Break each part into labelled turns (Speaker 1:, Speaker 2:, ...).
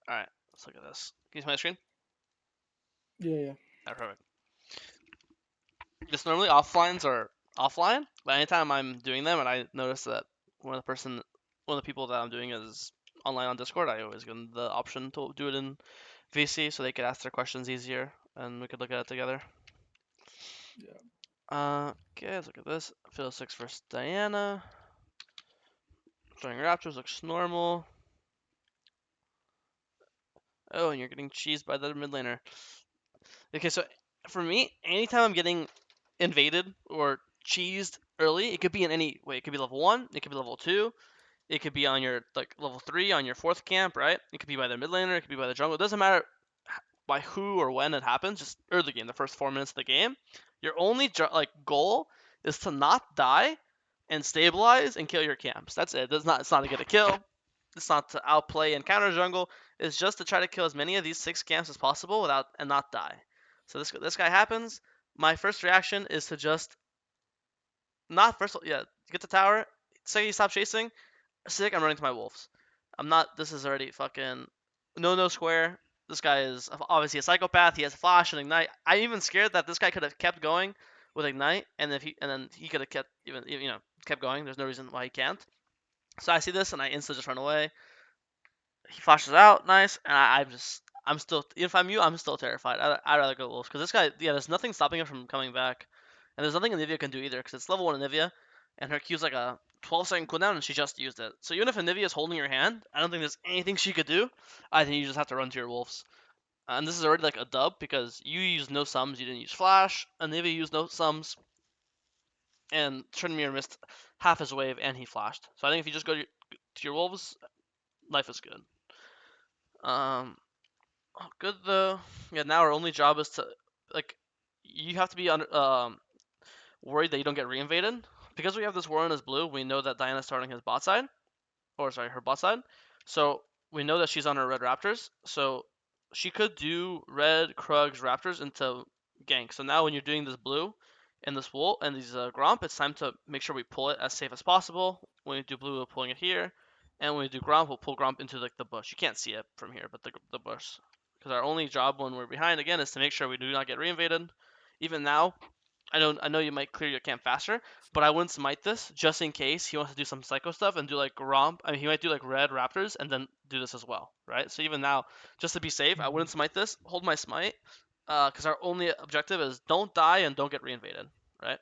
Speaker 1: Alright, let's look at this. Can you see my screen?
Speaker 2: Yeah.
Speaker 1: Alright, perfect. Just normally offlines are offline, but anytime I'm doing them and I notice that one of the people that I'm doing is online on Discord, I always give them the option to do it in VC so they could ask their questions easier and we could look at it together.
Speaker 2: Yeah.
Speaker 1: Okay, let's look at this. Fiddle 6 versus Diana. Throwing Raptors looks normal. Oh, and you're getting cheesed by the mid laner. Okay, so for me, anytime I'm getting invaded or cheesed early, it could be in any way. It could be level 1, it could be level 2, it could be on your like level 3 on your 4th camp, right? It could be by the mid laner, it could be by the jungle. It doesn't matter by who or when it happens, just early game, the first 4 minutes of the game. Your only like goal is to not die and stabilize and kill your camps. That's it. It's not to get a kill. It's not to outplay and counter jungle. It's just to try to kill as many of these 6 camps as possible without and not die. So this guy happens. My first reaction is to just not first yeah, get the tower. Say he stops chasing. Sick, I'm running to my wolves. I'm not. This is already fucking no square. This guy is obviously a psychopath. He has flash and ignite. I'm even scared that this guy could have kept going with ignite, and then he could have kept kept going. There's no reason why he can't. So I see this and I instantly just run away. He flashes out, nice, and I'm still if I'm you, I'm still terrified. I'd rather go wolves because this guy, yeah, there's nothing stopping him from coming back, and there's nothing Anivia can do either because it's level 1 Anivia, and her Q's like a 12-second cooldown, and she just used it. So even if Anivia is holding your hand, I don't think there's anything she could do. I think you just have to run to your wolves. And this is already like a dub because you used no sums, you didn't use flash. Anivia used no sums, and Trinmere missed half his wave, and he flashed. So I think if you just go to your wolves, life is good. Um, Oh, good though. Yeah, now our only job is to like you have to be worried that you don't get reinvaded. Because we have this Warren as blue, we know that Diana's starting his bot side. Or sorry, her bot side. So we know that she's on her red raptors. So she could do red Krugs raptors into gank. So now when you're doing this blue and this wool and these Gromp, it's time to make sure we pull it as safe as possible. When we do blue, we're pulling it here. And when we do Gromp, we'll pull Gromp into like the bush. You can't see it from here, but the bush. Because our only job when we're behind again is to make sure we do not get reinvaded. Even now, I know you might clear your camp faster, but I wouldn't smite this just in case he wants to do some psycho stuff and do like romp. I mean, he might do like red raptors and then do this as well, right? So even now, just to be safe, I wouldn't smite this. Hold my smite, because our only objective is don't die and don't get reinvaded, right?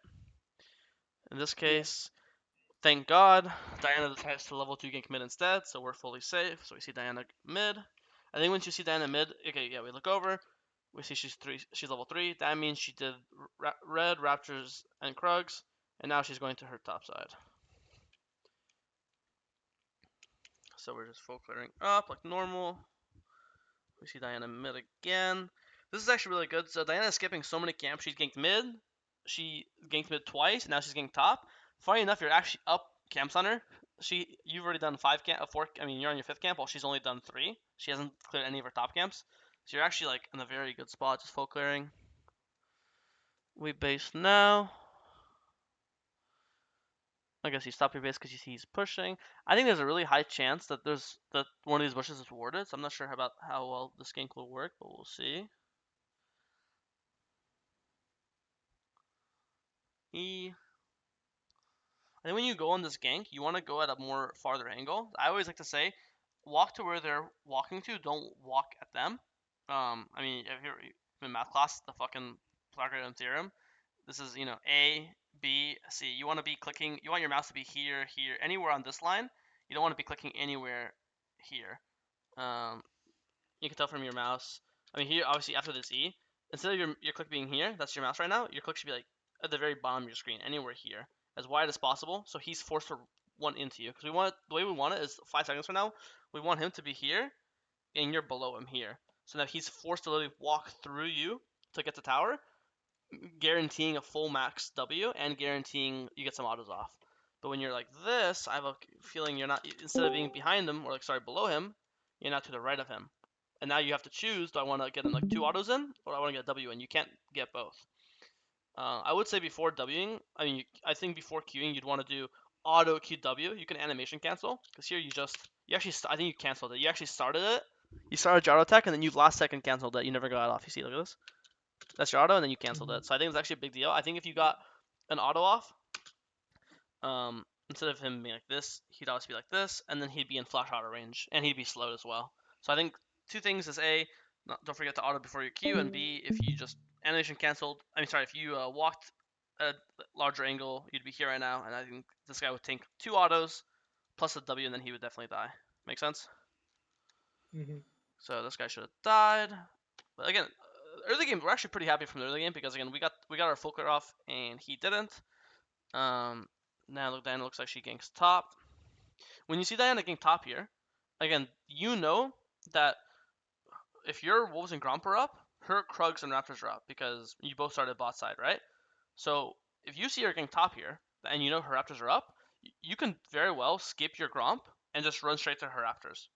Speaker 1: In this
Speaker 2: Yeah.
Speaker 1: case, thank God, Diana decides to level 2 gank mid instead, so we're fully safe. So we see Diana mid. I think once you see Diana mid, okay, yeah, we look over, we see she's level 3. That means she did red, raptors, and Krugs, and now she's going to her top side. So we're just full clearing up like normal. We see Diana mid again. This is actually really good. So Diana's skipping so many camps. She's ganked mid. She ganked mid twice. And now she's ganked top. Funny enough, you're actually up camps on her. You've already done 4. I mean, you're on your 5th camp while she's only done 3. She hasn't cleared any of her top camps. So you're actually like in a very good spot, just full clearing. We base now. I guess you stop your base because you see he's pushing. I think there's a really high chance that one of these bushes is warded. So I'm not sure about how well this gank will work, but we'll see. I think when you go on this gank, you want to go at a more farther angle. I always like to say, walk to where they're walking to. Don't walk at them. I mean, if you're in math class, the fucking Pythagorean theorem. This is A, B, C. You want to be clicking. You want your mouse to be here, here, anywhere on this line. You don't want to be clicking anywhere here. Um, you can tell from your mouse. I mean, here obviously after this E, instead of your click being here, that's your mouse right now. Your click should be like at the very bottom of your screen, anywhere here, as wide as possible. So he's forced to one into you because the way we want it is 5 seconds from now. We want him to be here, and you're below him here. So now he's forced to literally walk through you to get the tower, guaranteeing a full max W and guaranteeing you get some autos off. But when you're like this, I have a feeling you're not. Instead of being behind him or like sorry below him, you're not to the right of him. And now you have to choose: do I want to get in like 2 autos in, or do I want to get a W in? You can't get both. I would say before Wing, I think before queuing, you'd want to do auto QW. You can animation cancel because here you actually I think you canceled it. You actually started it You started your auto attack, and then you last second canceled it. You never got it off. You see, look at this. That's your auto, and then you canceled
Speaker 2: Mhm.
Speaker 1: it. So I think it's actually a big deal. I think if you got an auto off, instead of him being like this, he'd always be like this, and then he'd be in flash auto range, and he'd be slowed as well. So I think two things is A, don't forget to auto before your Q, and B, if you just animation canceled, I mean, sorry, if you walked a larger angle, you'd be here right now, and I think this guy would tank two autos plus a W, and then he would definitely die. Make sense?
Speaker 2: Mhm.
Speaker 1: So this guy should have died. But again, early game, we're actually pretty happy from the early game because again, we got our full clear off, and he didn't. Um, now look, Diana looks like she ganks top. When you see Diana gank top here, again, you know that if your Wolves and Gromp are up, her Krugs and Raptors are up because you both started bot side, right? So if you see her gank top here, and you know her Raptors are up, you can very well skip your Gromp and just run straight to her Raptors.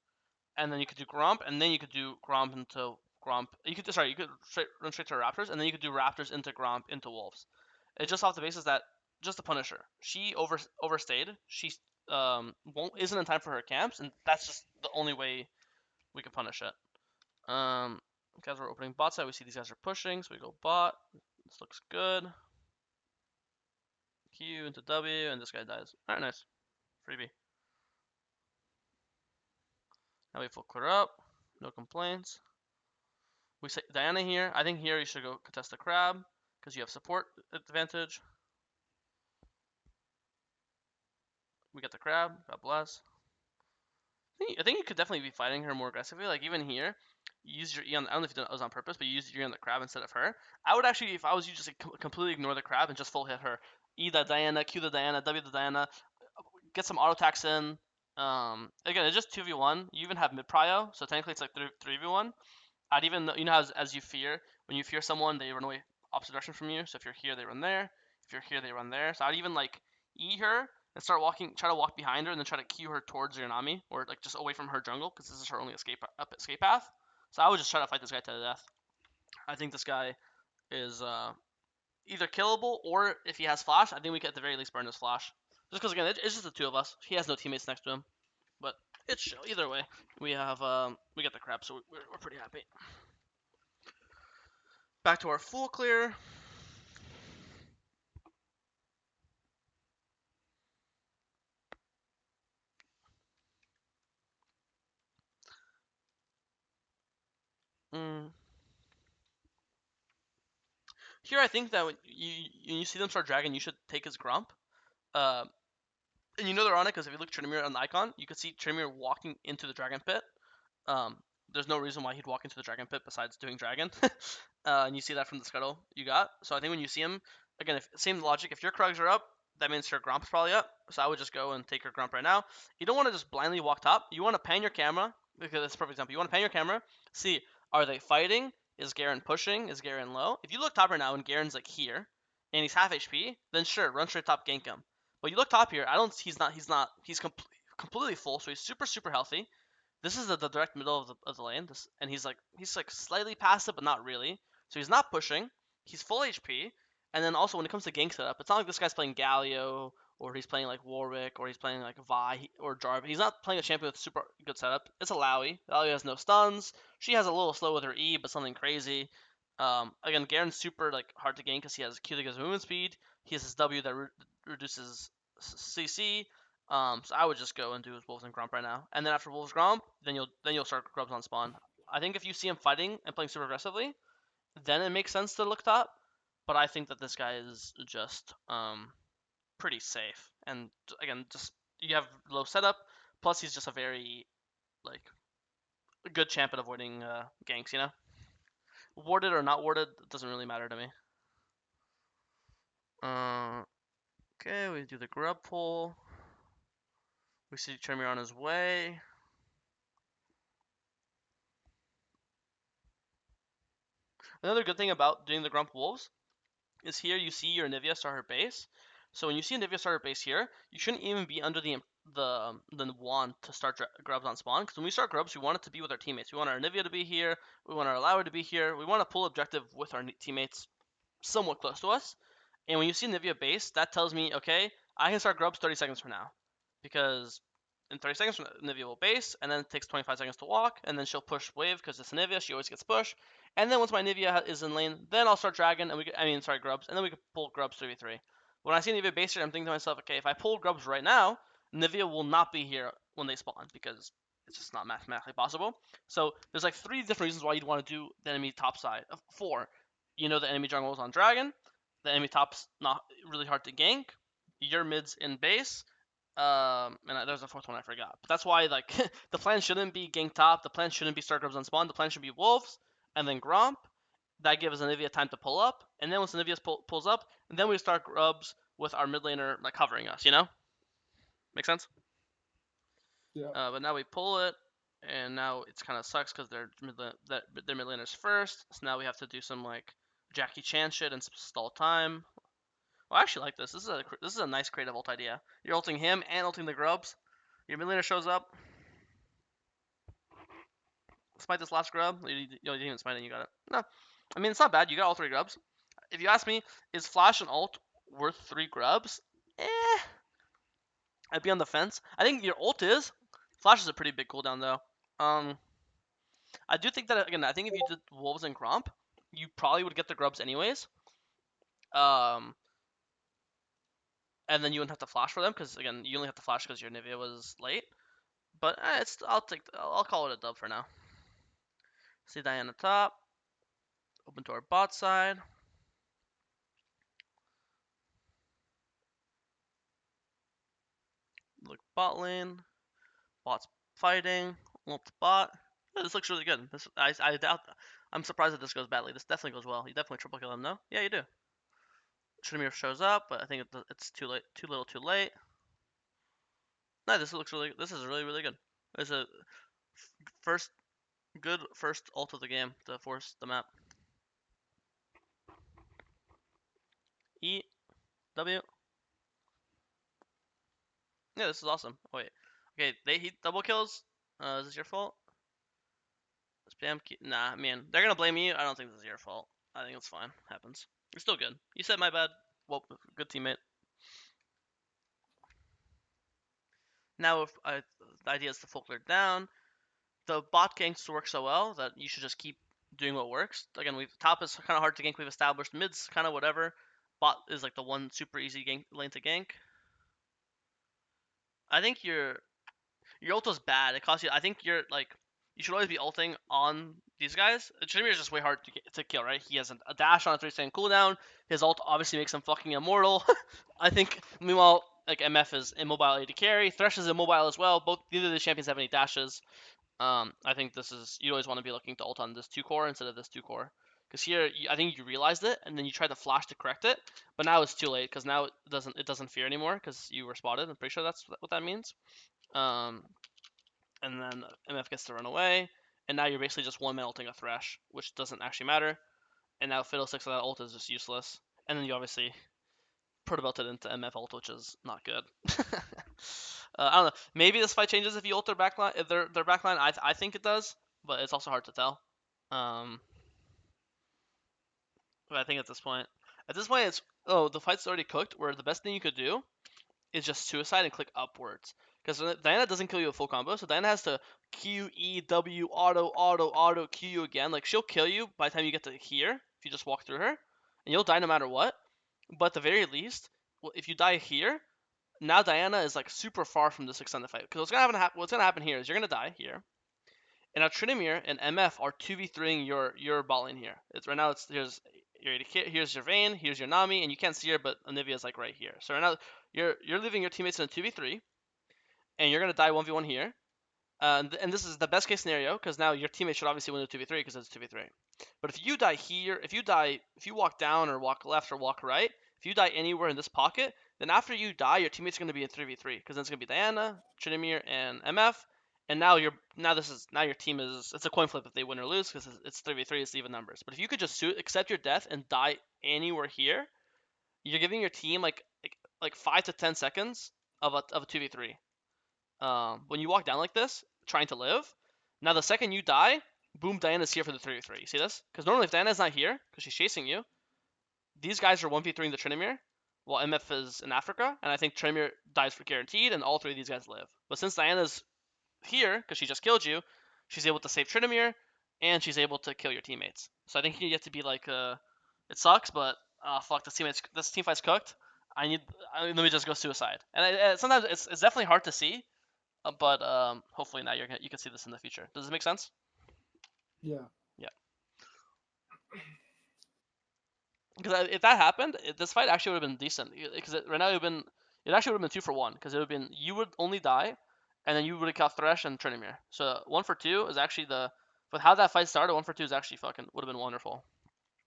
Speaker 1: And then you could do Gromp, and then you could do Gromp into Gromp. You could run straight to her Raptors, and then you could do Raptors into Gromp into Wolves. It's just off the basis that just to punish her. She overstayed. She won't isn't in time for her camps, and that's just the only way we can punish it. Guys, we're opening bot side. We see these guys are pushing, so we go bot. This looks good. Q into W, and this guy dies. All right, nice. Freebie. Now we full clear up. No complaints. We say Diana here. I think here you should go contest the crab because you have support advantage. We get the crab. God bless. I think you could definitely be fighting her more aggressively. Like even here, use your E on. I don't know if you did it was on purpose, but you use your E on the crab instead of her. I would actually, if I was you, just like, completely ignore the crab and just full hit her. E the Diana, Q the Diana, W the Diana. Get some auto attacks in. Again, it's just 2v1. You even have mid prio, so technically it's like 3v1. I'd even you know how as you fear when you fear someone they run away opposite direction from you. So if you're here they run there. If you're here they run there. So I'd even like E her and start walking, try to walk behind her and then try to cue her towards your Nami or like just away from her jungle because this is her only escape path. So I would just try to fight this guy to the death. I think this guy is either killable or if he has flash, I think we could at the very least burn his flash. Just because again it's just the two of us. He has no teammates next to him, but it's chill. Either way, we get the crap, so we're pretty happy. Back to our full clear. Mm. Here, I think that when you see them start dragging, you should take his Grump. Uh, and you know they're on it because if you look Trinamir on the icon, you can see Trinamir walking into the Dragon Pit. Um, there's no reason why he'd walk into the Dragon Pit besides doing Dragon. And you see that from the scuttle you got. So I think when you see him, again, if same logic, if your Krugs are up, that means your Grump's probably up. So I would just go and take your Grump right now. You don't want to just blindly walk top. You want to pan your camera, because that's a perfect example. You want to pan your camera, see, are they fighting? Is Garen pushing? Is Garen low? If you look top right now and Garen's like here, and he's half HP, then sure, run straight top, gank him. But you look top here, he's completely full, so he's super healthy. This is the direct middle of the lane, and he's like slightly passive, but not really. So he's not pushing. He's full HP, and then also when it comes to gank setup, it's not like this guy's playing Galio or he's playing like Warwick or he's playing like Vi or Jarvan. He's not playing a champion with super good setup. It's a Lowy. Lowy has no stuns. She has a little slow with her E, but something crazy. Again, Garen's super like hard to gank because he has Q that gives movement speed. He has his W that reduces CC. So I would just go and do his Wolves and Grump right now, and then after Wolves Grump, then you'll start Grubs on spawn. I think if you see him fighting and playing super aggressively, then it makes sense to look top. But I think that this guy is just pretty safe, and again, just you have low setup. Plus, he's just a very like good champ at avoiding ganks. You know, warded or not warded, it doesn't really matter to me. Uh, okay, we do the grub pull. We see Tremere on his way. Another good thing about doing the Grump Wolves is here you see your Nivea start her base. So when you see Nivea start her base here, you shouldn't even be under the wand to start grubs on spawn. Because when we start grubs, we want it to be with our teammates. We want our Nivea to be here. We want our Lower to be here. We want to pull objective with our teammates somewhat close to us. And when you see Nivea base, that tells me, okay, I can start grubs 30 seconds from now. Because in 30 seconds, Anivia will base, and then it takes 25 seconds to walk, and then she'll push wave because it's Anivia. She always gets push. And then once my Anivia is in lane, then I'll start dragon, and grubs, and then we can pull grubs 3v3. When I see Anivia base here, I'm thinking to myself, okay, if I pull grubs right now, Anivia will not be here when they spawn because it's just not mathematically possible. So there's like 3 different reasons why you'd want to do the enemy top side. 4, you know the enemy jungle is on dragon, the enemy top's not really hard to gank, your mid's in base, and there's a 4th one I forgot. But that's why like the plan shouldn't be gank top. The plan shouldn't be start grubs on spawn. The plan should be wolves and then gromp. That gives Anivia time to pull up, and then once Anivia pulls up, and then we start grubs with our mid laner like covering us. You know, make sense?
Speaker 2: Yeah.
Speaker 1: But now we pull it, and now it's kind of sucks because their mid laners first. So now we have to do some like Jackie Chan shit and stall time. Well, I actually like this. This is a nice creative ult idea. You're ulting him and ulting the grubs. Your mid laner shows up. Smite this last grub. You didn't even smite it. You got it. No, I mean it's not bad. You got all 3 grubs. If you ask me, is flash and ult worth 3 grubs? I'd be on the fence. I think your ult is. Flash is a pretty big cooldown though. I do think that again. I think if you did wolves and gromp, you probably would get the grubs anyways. And then you wouldn't have to flash for them because again, you only have to flash because your Nivea was late. But I'll call it a dub for now. See Diana top. Open to our bot side. Look bot lane. Bot's fighting. Ult bot. Yeah, this looks really good. I doubt. I'm surprised that this goes badly. This definitely goes well. You definitely triple kill him, no? Yeah, you do. Trinamir shows up, but I think it's too late. Too little, too late. No, this is really good. It's a good first ult of the game to force the map. E, W. Yeah, this is awesome. Oh, wait. Okay, he double kills. Is this your fault? Spam key. Nah, man. They're gonna blame you. I don't think this is your fault. I think it's fine. Happens. You're still good. You said my bad. Well, good teammate. Now, if the idea is to Folkler down, the bot ganks work so well that you should just keep doing what works. Again, top is kind of hard to gank. We've established mid's kind of whatever. Bot is like the one super easy lane to gank. I think your ult is bad. It costs you. I think you're like you should always be ulting on these guys. Trimir is just way hard to kill, right? He has a dash on a 3-second cooldown. His ult obviously makes him fucking immortal. I think. Meanwhile, like MF is immobile AD carry. Thresh is immobile as well. Neither of the champions have any dashes. I think you always want to be looking to ult on this 2 core instead of this 2 core. Because here, I think you realized it, and then you tried to flash to correct it, but now it's too late because now it doesn't fear anymore because you were spotted. I'm pretty sure that's what that means. And then MF gets to run away, and now you're basically just 1-man ulting a Thresh, which doesn't actually matter. And now Fiddlesticks on that ult is just useless. And then you obviously put it into MF ult, which is not good. I don't know. Maybe this fight changes if you ult their backline. If their backline, I think it does, but it's also hard to tell. But I think at this point, it's the fight's already cooked. Where the best thing you could do is just suicide and click upwards. Because Diana doesn't kill you a full combo, so Diana has to Q, E, W, auto, Q you again. Like, she'll kill you by the time you get to here, if you just walk through her. And you'll die no matter what. But at the very least, if you die here, now Diana is, like, super far from this extended fight. Because what's gonna happen here is you're gonna die here. And now Tryndamere and MF are 2v3ing your bot lane here. Right now, here's your Vayne, here's your Nami, and you can't see her, but Anivia's, like, right here. So right now, you're leaving your teammates in a 2v3, and you're gonna die 1v1 here. And this is the best case scenario because now your teammate should obviously win the 2v3 because it's 2v3. But if you die here, if you walk down or walk left or walk right, if you die anywhere in this pocket, then after you die, your teammate's gonna be in 3v3 because then it's gonna be Diana, Tryndamere, and MF. And now your team is it's a coin flip if they win or lose because it's 3v3, it's even numbers. But if you could just accept your death and die anywhere here, you're giving your team like 5 to 10 seconds of a 2v3. When you walk down like this, trying to live, now the second you die, boom, Diana's here for the 3v3. You see this? Because normally if Diana's not here, because she's chasing you, these guys are 1v3ing the Tryndamere. while MF is in Africa, and I think Tremere dies for guaranteed, and all three of these guys live. But since Diana's here, because she just killed you, she's able to save Tryndamere, and she's able to kill your teammates. So I think you get to be like, it sucks, but fuck, this team fight's cooked. Let me just go suicide. And sometimes it's definitely hard to see, but hopefully now you can see this in the future. Does this make sense?
Speaker 2: Yeah.
Speaker 1: Yeah. Because if that happened, this fight actually would have been decent. Because right now it actually would have been 2-for-1. Because it would have been you would only die, and then you would have killed Thresh and Tryndamere. So 1-for-2 is actually with how that fight started. 1-for-2 is actually fucking would have been wonderful.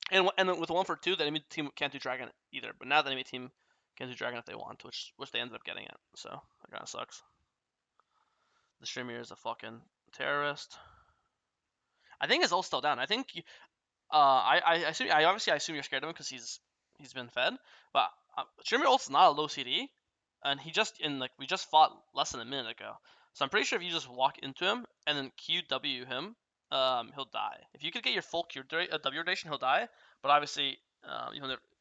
Speaker 1: And with 1-for-2, the enemy team can't do Dragon either. But now the enemy team can do Dragon if they want, which they ended up getting it. So that kind of sucks. The Tryndamere is a fucking terrorist. I think his ult's still down. I think I obviously assume you're scared of him because he's been fed, but Tryndamere ult's not a low CD, and we just fought less than a minute ago. So I'm pretty sure if you just walk into him and then QW him, he'll die. If you could get your full W duration, he'll die. But obviously,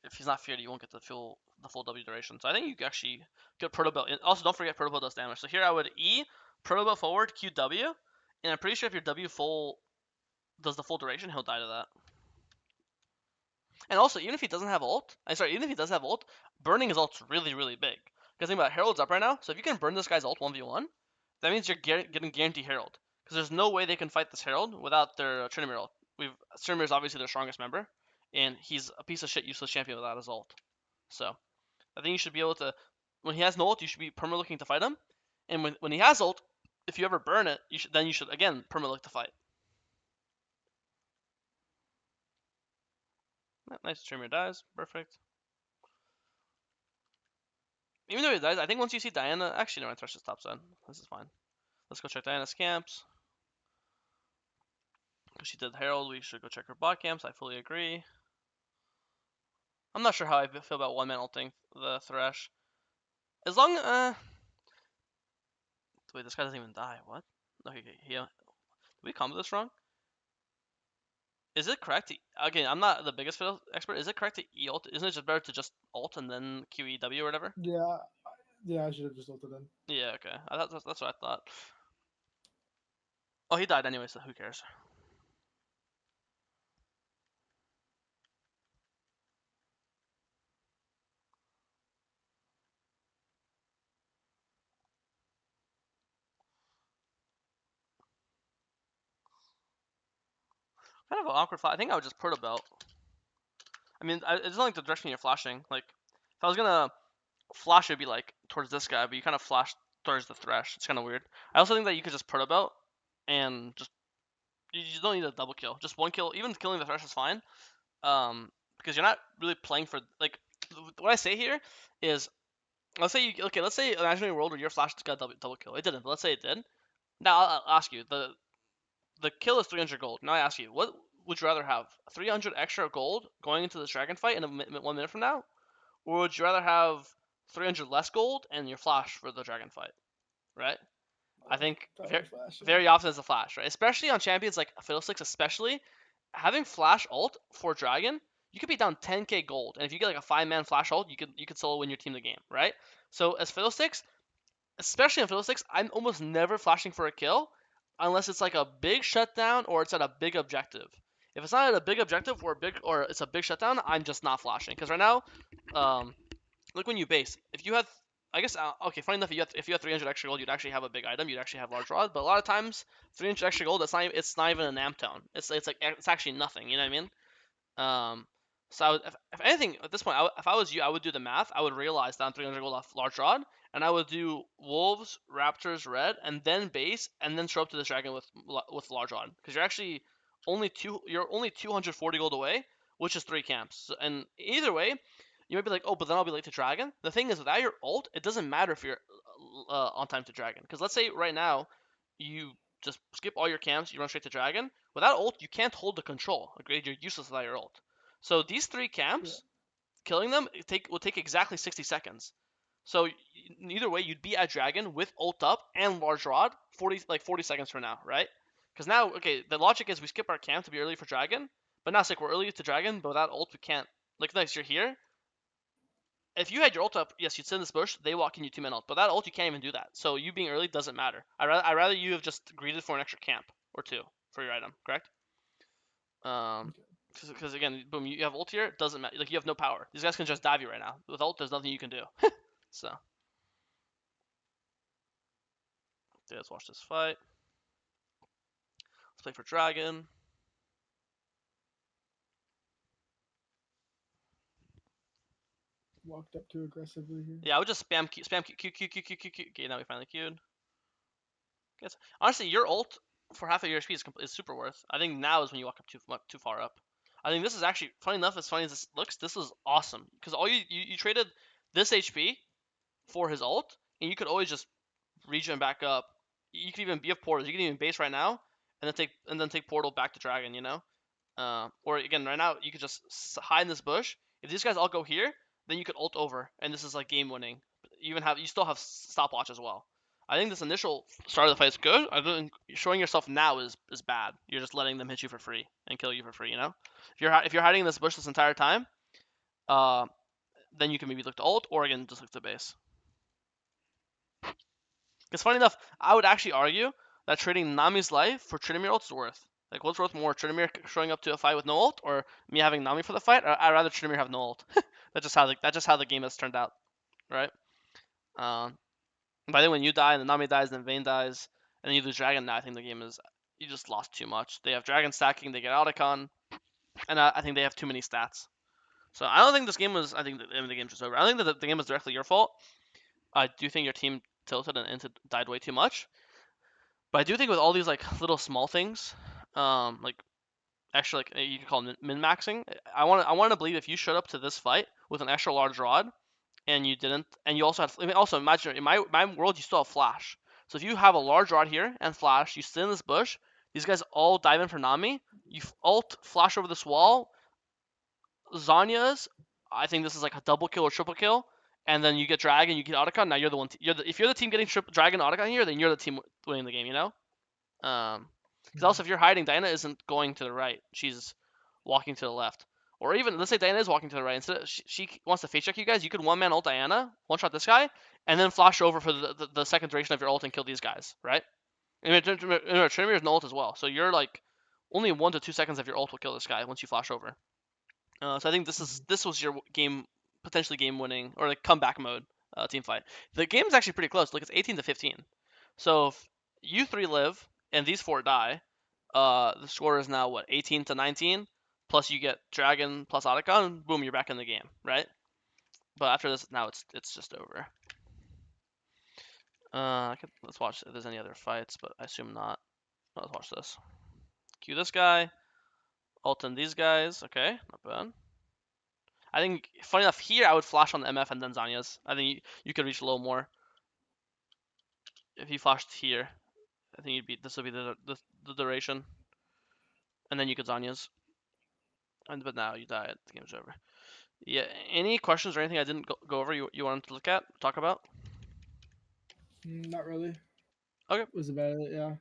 Speaker 1: if he's not feared, you won't get the full W duration. So I think you actually get Proto Belt. Also, don't forget Proto Belt does damage. So here I would E Proto Belt forward QW, and I'm pretty sure if your W full does the full duration, he'll die to that. And also, even if he doesn't have ult, even if he does have ult, burning his ult's really, really big. Because think about it, Herald's up right now, so if you can burn this guy's ult 1v1, that means you're getting guaranteed Herald. Because there's no way they can fight this Herald without their Tryndamere ult. Tryndamere is obviously their strongest member, and he's a piece of shit useless champion without his ult. So, I think you should be able to, when he has no ult, you should be perma looking to fight him. And when he has ult, if you ever burn it, you should again perma look to fight. Nice, Tryndamere dies, perfect. Even though he dies, I think once you see Diana, actually, no, I Thresh is top side. This is fine. Let's go check Diana's camps. Because she did Herald, we should go check her bot camps. I fully agree. I'm not sure how I feel about one man ulting the Thresh. As long, wait, this guy doesn't even die. What? Okay, did we combo this wrong? Is it correct to, again, I'm not the biggest fiddle expert. Is it correct to E ult? Isn't it just better to just ult and then QEW or whatever?
Speaker 2: Yeah, I should have just ulted in.
Speaker 1: Yeah, okay. That's what I thought. Oh, he died anyway, so who cares? Kind of an awkward fight. I think I would just Proto Belt. I mean, it's not like the direction you're flashing. Like, if I was gonna flash, it'd be like towards this guy, but you kind of flash towards the Thresh. It's kind of weird. I also think that you could just Proto Belt and just you don't need a double kill. Just one kill, even killing the Thresh is fine. Because you're not really playing for like. What I say here is, let's say let's say imaginary world where your flash got a double kill. It didn't, but let's say it did. Now I'll ask you the kill is 300 gold. Now I ask you, what would you rather have? 300 extra gold going into this dragon fight in 1 minute from now, or would you rather have 300 less gold and your flash for the dragon fight? Right? I think very often it's a flash, right? Especially on champions like Fiddlesticks, especially having flash ult for dragon, you could be down 10k gold, and if you get like a 5-man flash ult, you could solo win your team the game, right? So as Fiddlesticks, especially on Fiddlesticks, I'm almost never flashing for a kill unless it's like a big shutdown or it's at a big objective. If it's not at a big objective or it's a big shutdown, I'm just not flashing. Because right now, look when you base. If you had, I guess, okay, funny enough, if you have 300 extra gold, you'd actually have a big item. You'd actually have large rod. But a lot of times, 300 extra gold, it's not even an amp tone. It's actually nothing. You know what I mean? So if anything, at this point, if I was you, I would do the math. I would realize down 300 gold off large rod, and I would do wolves, raptors, red, and then base, and then show up to this dragon with large rod, because you're only 240 gold away, which is 3 camps. And either way, you might be like, oh, but then I'll be late to dragon. The thing is, without your ult, it doesn't matter if you're on time to dragon, because let's say right now you just skip all your camps, you run straight to dragon. Without ult, you can't hold the control. Agreed, you're useless without your ult. So these 3 camps, killing them will take exactly 60 seconds. So either way, you'd be at dragon with ult up and large rod 40 seconds from now, right? Because now, okay, the logic is we skip our camp to be early for dragon, but now it's like we're early to dragon, but without ult we can't. Like, nice, you're here, if you had your ult up, yes, you'd sit in this bush. They walk in, you 2-man ult, but that ult you can't even do that. So you being early doesn't matter. I rather you have just greeted for an extra camp or 2 for your item, correct?
Speaker 2: Okay.
Speaker 1: Because again, boom, you have ult here. It doesn't matter. Like you have no power. These guys can just dive you right now. With ult, there's nothing you can do. So okay, let's watch this fight. Let's play for dragon.
Speaker 2: Walked up too aggressively here.
Speaker 1: Yeah, I would just spam Q, spam Q, Q, Q, Q, Q, Q, Q. Okay, now we finally queued. Guess honestly, your ult for half of your HP is super worth. I think now is when you walk up too far up. I think this is actually funny enough. As funny as this looks, this is awesome because all you traded this HP for his ult, and you could always just regen back up. You could even be up portals. You can even base right now, and then take portal back to dragon. You know, or again right now you could just hide in this bush. If these guys all go here, then you could ult over, and this is like game winning. You still have stopwatch as well. I think this initial start of the fight is good. I think showing yourself now is bad. You're just letting them hit you for free and kill you for free. You know, if you're hiding in this bush this entire time, uh, then you can maybe look to ult or again just look to base. Because funny enough, I would actually argue that trading Nami's life for Tryndamere ult is worth. Like, what's worth more, Tryndamere showing up to a fight with no ult, or me having Nami for the fight? I'd rather Tryndamere have no ult. That's just how the game has turned out, right? Um, but then when you die, and then Nami dies, and then Vayne dies, and then you lose Dragon, now I think the game is you just lost too much. They have Dragon stacking, they get Otacon, and I think they have too many stats. So I don't think this game was. I think the game's just over. I don't think that the game was directly your fault. I do think your team tilted and died way too much. But I do think with all these like little small things, like actually like you could call them min maxing. I want to believe if you showed up to this fight with an extra large rod and you didn't, and you also had, I mean, also imagine in my world you still have flash. So if you have a large rod here and flash, you sit in this bush. These guys all dive in for Nami. You ult flash over this wall. Zanya's. I think this is like a double kill or triple kill. And then you get Dragon, you get Otacon. Now you're the one. If you're the team getting Dragon Otacon here, then you're the team winning the game. You know. Because also if you're hiding, Diana isn't going to the right; she's walking to the left. Or even let's say Diana is walking to the right. Instead, she wants to face check you guys. You could 1-man ult Diana, one shot this guy, and then flash over for the second duration of your ult and kill these guys, right? And Tryndamere is no ult as well, so you're like only 1 to 2 seconds of your ult will kill this guy once you flash over. So I think this was your game potentially game winning or like comeback mode team fight. The game is actually pretty close. Look, it's 18 to 15. So if you 3 live and these 4 die, the score is now what 18 to 19. Plus you get Dragon plus Otacon, boom, you're back in the game, right? But after this, now it's just over. Let's watch if there's any other fights, but I assume not. Let's watch this. Cue this guy. Ult in these guys. Okay, not bad. I think, funny enough, here I would flash on the MF and then Zanya's. I think you could reach low more. If you flashed here, I think this would be the duration. And then you could Zanya's. But now you died. The game's over. Yeah. Any questions or anything I didn't go over you wanted to talk about?
Speaker 2: Not really.
Speaker 1: Okay.
Speaker 2: Was about it. Yeah.